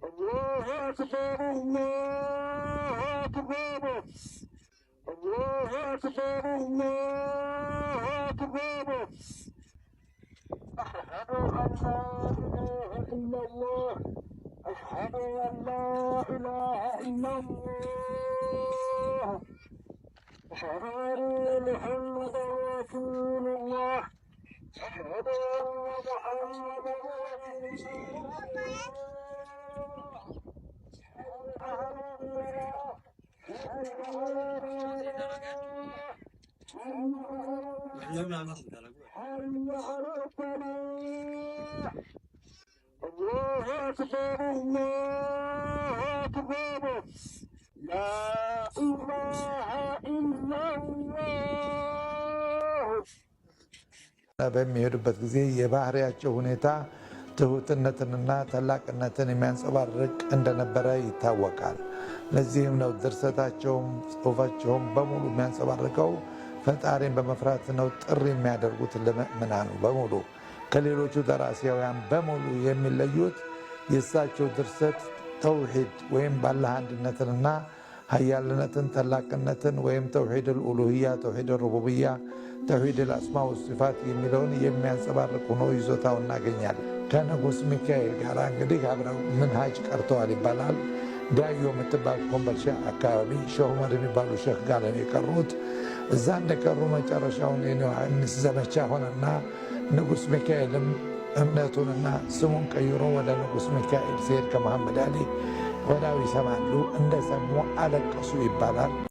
الله أكبر الله أكبر الله أكبر الله أكبر أشهد أن لا إله إلا الله أشهد أن لا إله إلا الله أشهد أن محمدا رسول الله أشهد أن محمدا رسول الله الله أكبر الله أكبر لا إله إلا الله በሚሄዱበት ጊዜ የባህሪያቸው ሁኔታ ትሁትነትንና ታላቅነትን የሚያንጸባርቅ እንደነበረ ይታወቃል። ለዚህም ነው ድርሰታቸውም ጽሑፋቸውም በሙሉ የሚያንጸባርቀው ፈጣሪን በመፍራት ነው ጥሪ የሚያደርጉት ለምእመናኑ በሙሉ። ከሌሎቹ ደራሲያውያን በሙሉ የሚለዩት የእሳቸው ድርሰት ተውሂድ ወይም ባላህ አንድነትንና ሀያልነትን ታላቅነትን ወይም ተውሂድ አልኡሉሂያ፣ ተውሂድ አልሩቡቢያ፣ ተውሂድ አልአስማ ወሲፋት የሚለውን የሚያንጸባርቅ ሆኖ ይዞታው እናገኛለን። ከንጉሥ ሚካኤል ጋር እንግዲህ አብረው ምንሃጅ ቀርተዋል ይባላል። ዳዮ የምትባል ኮምቦልቻ አካባቢ ሼህ ዑመር የሚባሉ ሼህ ጋር ነው የቀሩት። እዛ እንደቀሩ መጨረሻውን የዮሐንስ ዘመቻ ሆነና ንጉሥ ሚካኤልም እምነቱንና ስሙን ቀይሮ ወደ ንጉሥ ሚካኤል ሲሄድ ከመሐመድ አሊ ወዳው ይሰማሉ። እንደሰሙ አለቀሱ ይባላል።